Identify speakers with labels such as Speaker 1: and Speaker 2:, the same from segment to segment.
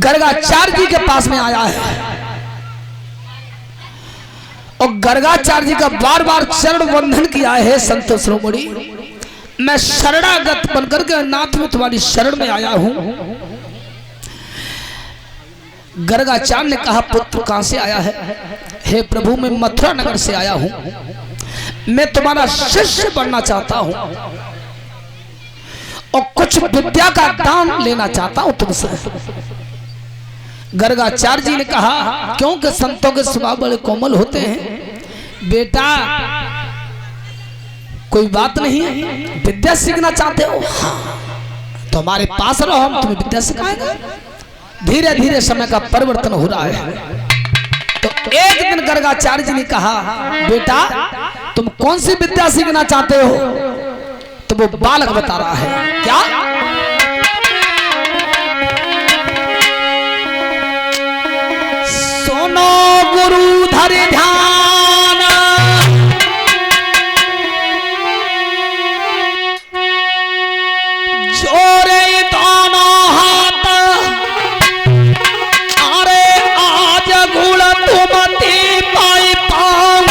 Speaker 1: गर्गाचार्य जी के पास में आया है और गर्गाचार्य जी का बार बार चरण वंदन किया है। संत श्रोमणी, मैं शरणागत बनकर के नाथ में तुम्हारी शरण में आया हूं। गर्गाचार्य ने कहा, पुत्र कहां से आया है? हे प्रभु, मैं मथुरा नगर से आया हूं, मैं तुम्हारा शिष्य बनना चाहता हूं और कुछ विद्या का दान लेना चाहता हूं तुमसे। गर्गाचार्य जी ने कहा, क्योंकि संतों के स्वभाव बड़े कोमल होते हैं। बेटा, कोई बात नहीं, विद्या सीखना चाहते हो? हाँ, तो हमारे पास रहो, हम तुम्हें विद्या सिखाएंगे। धीरे धीरे समय का परिवर्तन हो रहा है। तो एक दिन गर्गाचार्य जी ने कहा, बेटा तुम कौन सी विद्या सीखना चाहते हो? तो वो बालक बता रहा है, क्या? सुनो गुरु धरि ध्यान, जोरे दोनों हाथ, अरे आज गुण तुमती पाई पाऊं।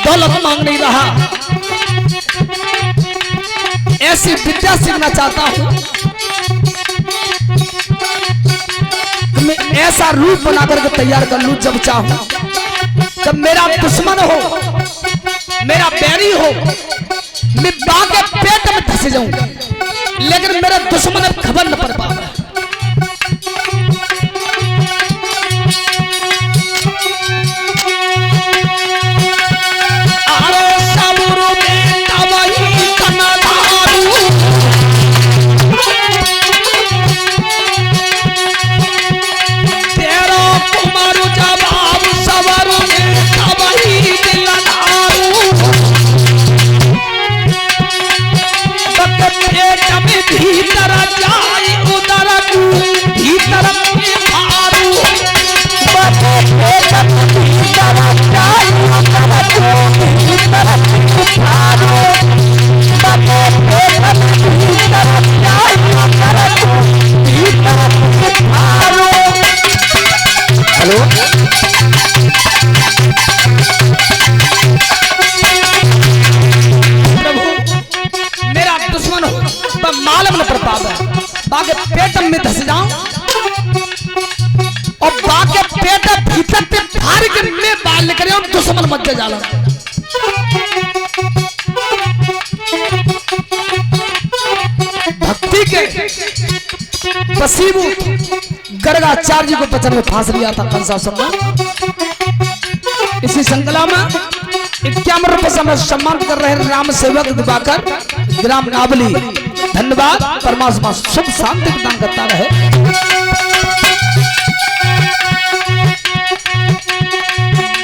Speaker 1: दौलत मांग नहीं रहा, ऐसी विद्या सीखना चाहता हूं, मैं ऐसा रूप बना करके तैयार कर लूं जब चाहूं, जब मेरा दुश्मन हो, मेरा बैरी हो, मैं बाघ के पेट में धंस जाऊं, लेकिन मेरा दुश्मन अब खबर न पड़ पाए। बाके पेट में धस जाऊं और बाके पेट भीतर पे फाड़ के मैं बाल निकले और दुश्मन मत जाला। भक्ति के पसीबू गर्गाचार्य जी को बचन में फांस लिया था कंसासुर ने। इसी श्रृंखला में 51 रुपए से सम्मान कर रहे राम सेवक दिवाकर ग्राम नावली। धन्यवाद। परमात्मा शुभ शांति प्रदान करता रहे।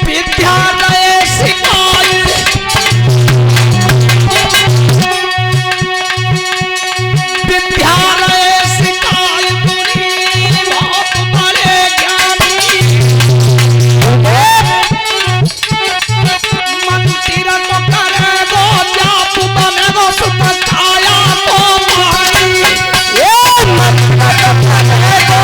Speaker 1: विद्यालय सिखाए, विद्यालय सिखाए गुणी बहुत बड़े ज्ञानी। मंदिर को करेगो जाप बनेगो सुख छाया को मानी। ये मंदिर को करेगो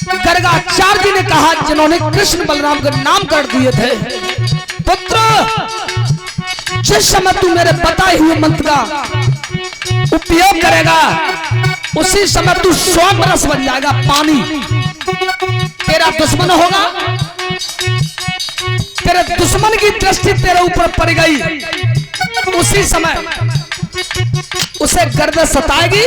Speaker 1: गर्गाचार्य जी ने कहा, जिन्होंने कृष्ण बलराम का नाम कर दिए थे, पुत्र जिस समय तू मेरे बताए हुए मंत्र का उपयोग करेगा उसी समय तू स्वयं रस बन जाएगा, पानी। तेरा दुश्मन होगा, तेरे दुश्मन की दृष्टि तेरे ऊपर पड़ गई, उसी समय उसे गर्द सताएगी,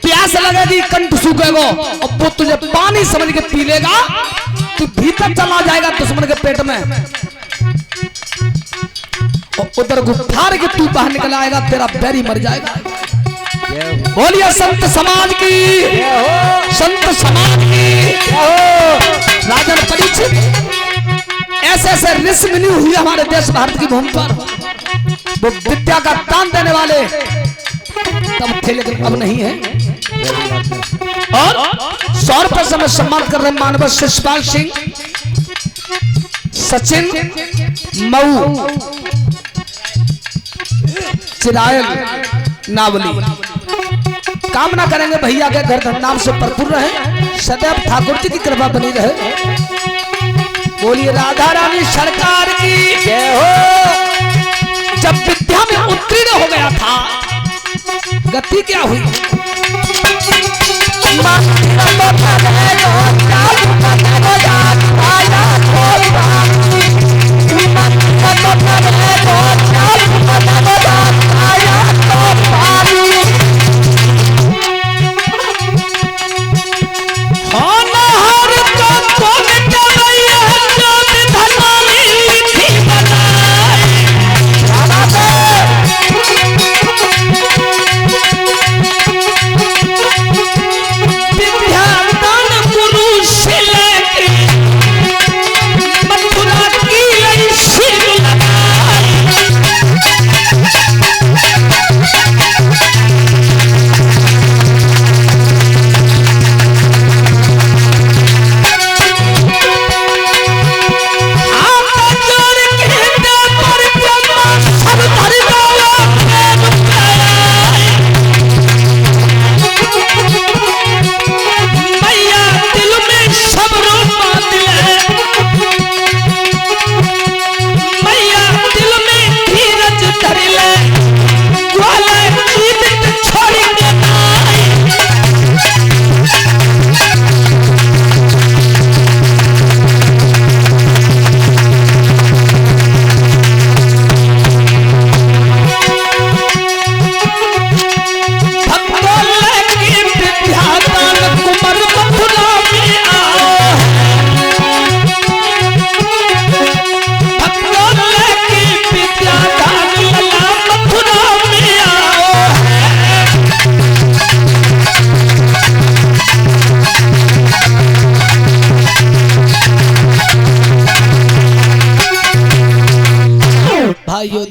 Speaker 1: प्यास लगेगी, कंठ सूखेगा और वो तुझे पानी समझ के पी लेगा, तू भीतर चला जाएगा दुश्मन के पेट में और उधर गुफार के तू बाहर निकल आएगा, तेरा बैरी मर जाएगा। बोलिए संत समाज की, संत समाज की। राजन परीक्षित ऐसे ऐसे ऋषि मुनि हुए हमारे देश भारत की भूमि पर, वो विद्या का दान देने वाले तब थे लेकिन अब नहीं है। और 100 रुपए से मैं सम्मान कर रहे मानव शिषपाल सिंह, सचिन मऊ, चिरायल नावली। कामना करेंगे भैया के घर धननाम से भरपूर रहे, सदैव ठाकुर जी की कृपा बनी रहे। बोलिए राधा रानी सरकार की जय हो। जब विद्या में उत्तीर्ण हो गया था, गति क्या हुई?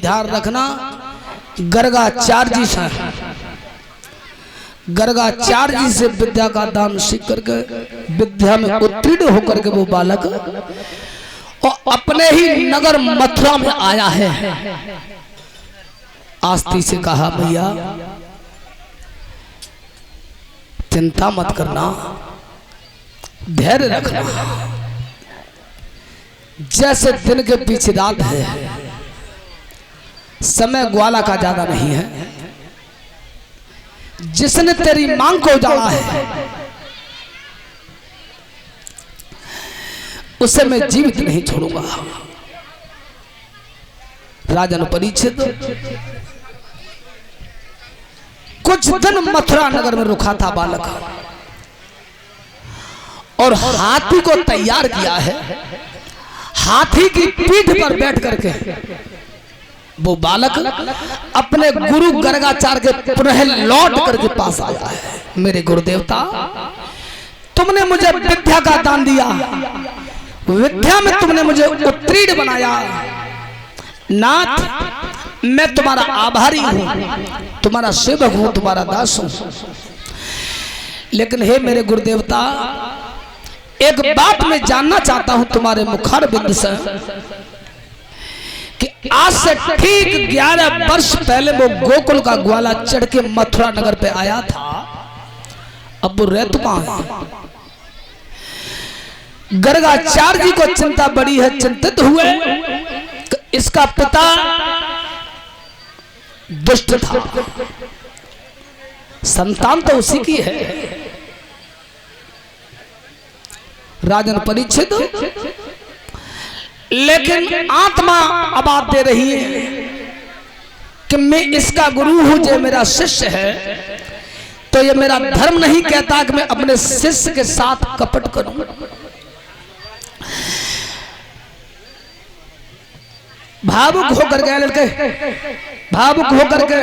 Speaker 1: ध्यान रखना, गर्गाचार्य जी से, गर्गाचार्य जी से विद्या का दान सीख करके विद्या में उत्तीर्ण होकर के वो बालक और अपने ही नगर मथुरा में आया है। आस्ती से कहा, भैया चिंता मत करना, धैर्य रखना, जैसे दिन के पीछे रात है, समय ग्वाला का ज्यादा नहीं है। जिसने तेरी मांग को उजाड़ा है उसे मैं जीवित नहीं छोड़ूंगा। राजन परीक्षित कुछ दिन मथुरा नगर में रुका था बालक, और हाथी को तैयार किया है। हाथी की पीठ पर बैठ करके वो बालक अपने गुरु गर्गाचार्य के पुनः लौट करके पास आया है। मेरे गुरुदेवता, तुमने मुझे विद्या का दान दिया, विद्या में तुमने मुझे उत्तीर्ण बनाया। नाथ, मैं तुम्हारा आभारी हूँ, तुम्हारा सेवक हूँ, तुम्हारा दास हूँ। लेकिन हे मेरे गुरुदेवता, एक बात मैं जानना चाहता हूँ तुम्हारे मुखार बिंद से कि आज से ठीक 11 वर्ष पहले वो गोकुल का ग्वाला चढ़ के मथुरा नगर पे आया था, अब वो रह कहाँ है? गर्गाचार्य जी को चिंता बड़ी है, चिंतित हुए। इसका पिता दुष्ट था, संतान तो उसी की है। राजन परीक्षित, लेकिन आत्मा आवाज दे रही है कि मैं इसका गुरु हूं, जो मेरा शिष्य है, तो ये मेरा धर्म नहीं कहता कि मैं अपने शिष्य के साथ कपट करूं। भावुक होकर गए लड़के, भावुक होकर के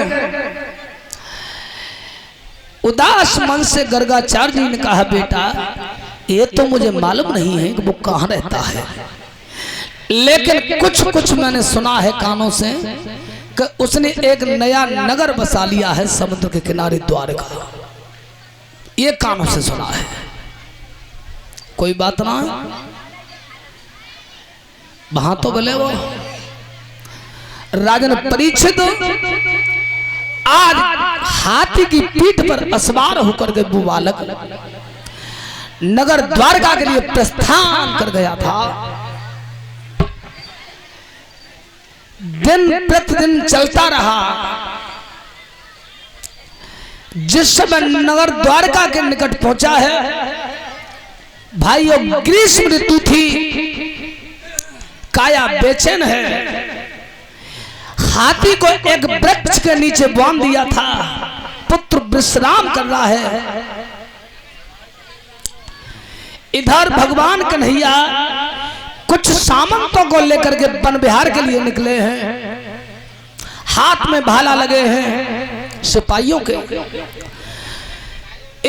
Speaker 1: उदास मन से गर्गाचार्य जी ने कहा, बेटा ये तो मुझे मालूम नहीं है कि वो कहाँ रहता है, लेकिन कुछ कुछ मैंने सुना है कानों से कि उसने एक नया नगर बसा लिया है समुद्र के किनारे, द्वारका। ये कानों से सुना है, कोई बात ना है वहां तो बोले वो। राजन परीक्षित आज हाथी की पीठ पर असवार होकर के वो बालक नगर द्वारका के लिए प्रस्थान कर गया था। दिन प्रतिदिन चलता रहा। जिस समय नगर द्वारका के निकट पहुंचा है भाइयों, ग्रीष्म ऋतु थी, काया बेचैन है। हाथी को एक वृक्ष के नीचे बांध दिया था, पुत्र विश्राम कर रहा है। इधर भगवान कन्हैया कुछ सामंतों को लेकर के वन विहार के लिए निकले हैं, हाथ में भाला लगे हैं सिपाहियों के।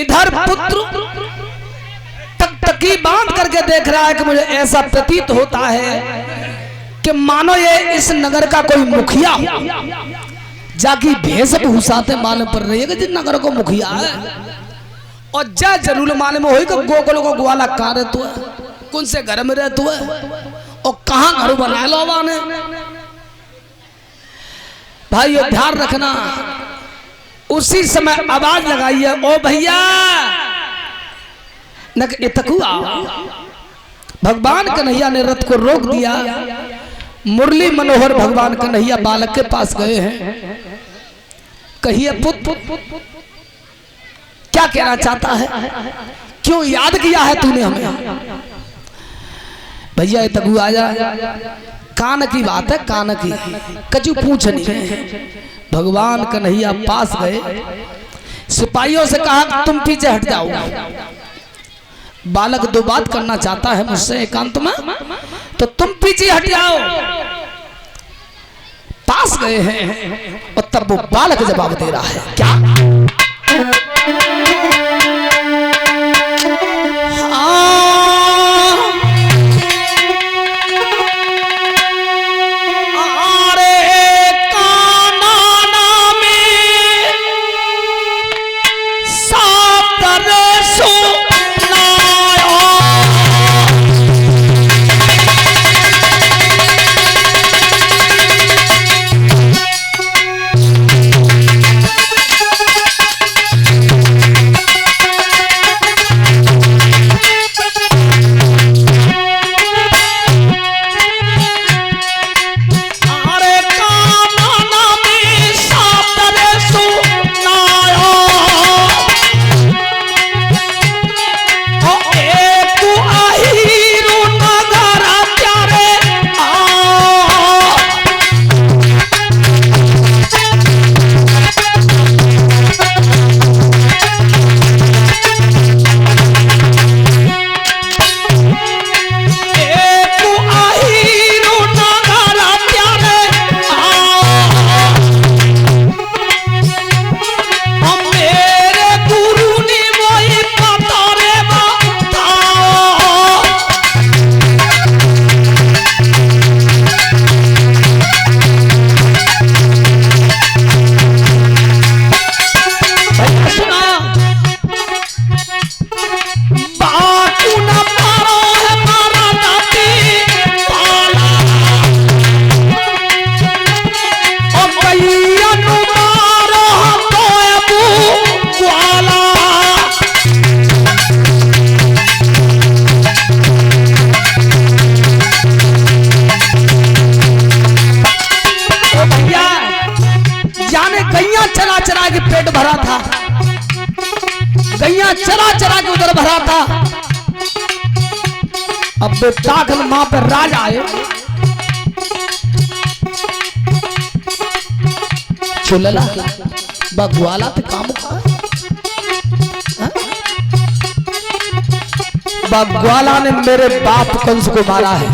Speaker 1: इधर पुत्र टकटकी बांध करके देख रहा है कि मुझे ऐसा प्रतीत होता है कि मानो ये इस नगर का कोई मुखिया हो। जाकी वेशभूषा से मालूम पड़ रही है कि जिस नगर को मुखिया है, और जा जरूर मालूम हो कि गोकुल को ग्वाला कहाँ रहता है, कौन से घर में रहता है, और कहाँ घर बना लो ने। भाई ये ध्यान रखना। उसी समय आवाज लगाई है, ओ भैया न इतकू आओ। भगवान कन्हैया ने रथ को रोक दिया। मुरली मनोहर भगवान कन्हैया बालक के पास गए हैं। कहिए पुत्र क्या कहना चाहता है, क्यों याद किया है तूने हमें? भैया ये तगु आ जा, कान की बात है, कान की कचू पूछ नहीं। भगवान कन्हैया पास गए, सिपाहियों से कहा तुम पीछे हट जाओ। बालक दो बात करना चाहता है मुझसे एकांत में, तो तुम पीछे हट जाओ। पास गए हैं और तब वो बालक जवाब दे रहा है, क्या चरा के उधर भरा था। अब बेताखल मां पर राज आए, चुलला बगवाला पे काम बगवाला ने मेरे बाप कंस को मारा है।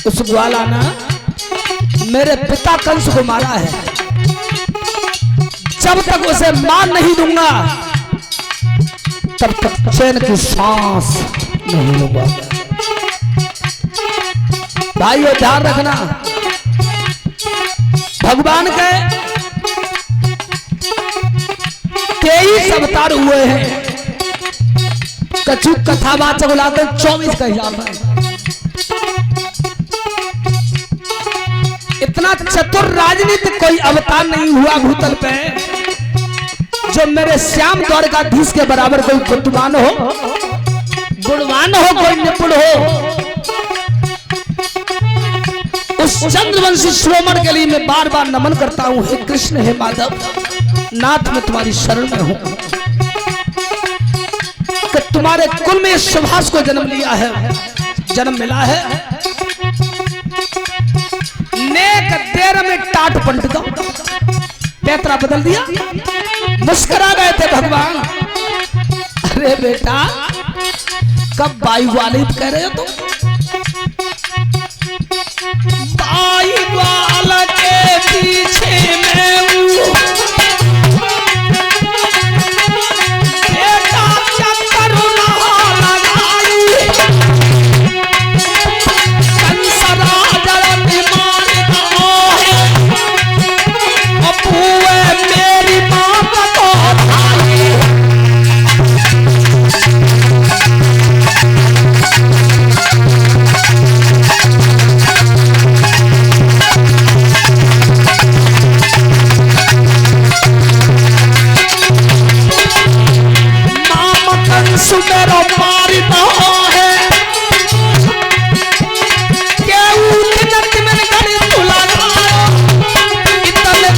Speaker 1: उस ग्वाला ने मेरे पिता कंस को मारा है। जब तक उसे मार नहीं दूंगा तब तक चैन की सांस नहीं लूंगा। भाइयों ध्यान रखना, भगवान के 23 अवतार हुए हैं। कछु कथावाचक बुलाते 24 का हिसाब है। इतना चतुर राजनीति कोई अवतार नहीं हुआ भूतल पे जो मेरे श्याम द्वारकाधीश के बराबर कोई बुद्धिमान हो, गुणवान हो, कोई निपुण हो। उस चंद्रवंशी श्रोमण के लिए मैं बार बार नमन करता हूं। हे कृष्ण, हे माधव, नाथ मैं तुम्हारी शरण में हूं कि तुम्हारे कुल में सुभाष को जन्म लिया है, जन्म मिला है। नेक देर में टाट पलट दो, पैतरा बदल दिया। मुस्कुरा गए थे भगवान। अरे बेटा, कब बाई वाले कह रहे हो तुम? बाई वाला के पीछे मैं हूं, बेटा चक्कर ना लगाई। कंस राजा बीमार है, अबुए मेरी मां को भाई। सुमेरो मारिता है केहू तिनक में गड़ी तुला इतने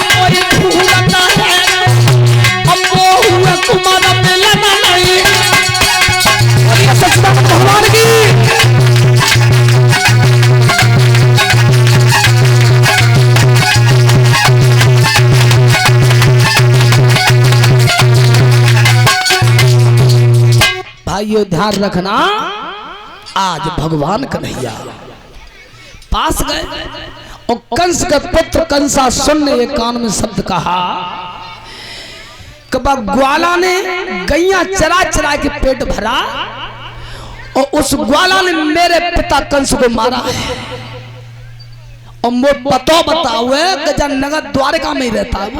Speaker 1: कोई भूलता है। अब वो हुए कुमार मिलना नहीं। सचना भगवान की भाइयों ध्यान रखना, आज भगवान कन्हैया पास गए और कंस के पुत्र कंसासुर ने एक कान में शब्द कहा कि ग्वाला ने गैया चरा चरा के पेट भरा और उस ग्वाला ने मेरे पिता कंस को मारा है। और वो बताओ गजानगर द्वारका में ही रहता है।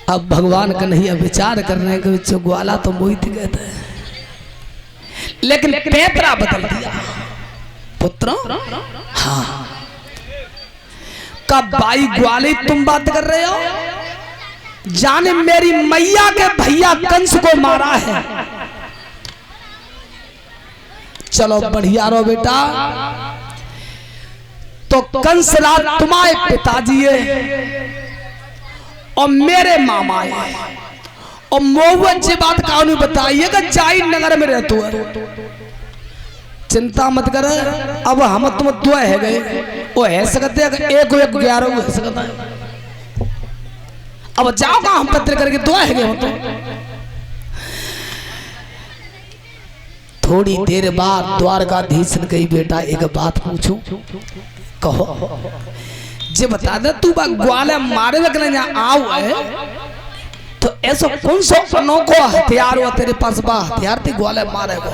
Speaker 1: अब भगवान कन्हैया विचार कर रहे हैं कि जो ग्वाला तो मोहित कहते हैं, लेकिन पैतरा बदल दिया। पुत्र हाँ, कब बाई ग्वाली तुम बात कर रहे हो? जाने मेरी मैया के भैया कंस को मारा है। चलो बढ़िया रो बेटा। तो कंस राज तुम्हारे पिताजी है और मेरे मामा है। और मोहब्बत जी बात कानून बताइए कि जाई नगर में रहते है। चिंता मत कर, अब हम तुम दो है गए वो है सकते हैं, एक 11 है सकता है। अब जाओगा हम पत्र करके दो है गए हो। तो थोड़ी देर बाद द्वारकाधीश ने कही बेटा एक बात पूछूं, कहो। जे बता दे तू ग्वाले मारे में आओ है तो ऐसा कौन सा अनोखो हथियार हुआ तेरे पास? बा हथियार थी ग्वाले मारे को।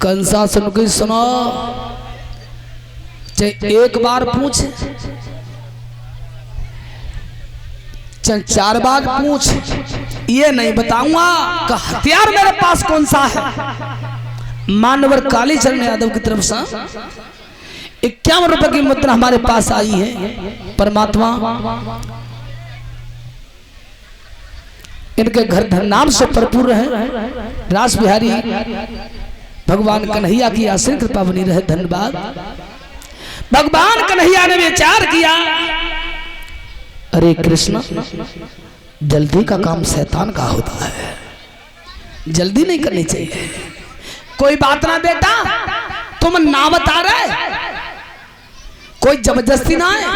Speaker 1: कंसासुर की सुनो, चाहे एक बार पूछ, चाहे 4 बार पूछ, ये नहीं बताऊंगा कि हथियार मेरे पास कौन सा है। मानवर कालीचरण यादव की तरफ से 51 रुपए की मुद्रा हमारे पास आई है। परमात्मा इनके घर धन से भरपूर रहे। रास बिहारी भगवान कन्हैया की आशीर्वाद कृपा बनी रहे। धन्यवाद। भगवान कन्हैया ने विचार किया, अरे कृष्ण, जल्दी का काम शैतान का होता है, जल्दी नहीं करनी चाहिए। कोई बात ना बेटा, तुम ना बता रहे, कोई जबरदस्ती ना है,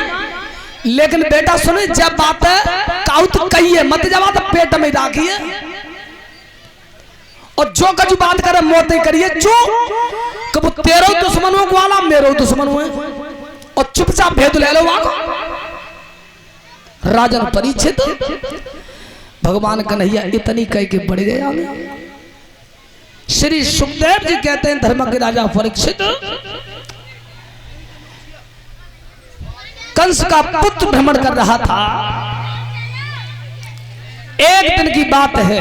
Speaker 1: लेकिन बेटा सुने, जब बात काउत कहिए मत, जब बात पेट में राखिए, और जो कछु बात करे मोते करिए, जो कब तेरो दुश्मनों को वाला मेरो दुश्मन हुए, और चुपचाप भेद ले लो वाको। राजन परीक्षित भगवान कन्हैया इतनी कह के बढ़ गया। श्री सुखदेव जी कहते हैं धर्म के राजा परीक्षित, कंस का पुत्र भ्रमण कर रहा था। एक दिन की बात है,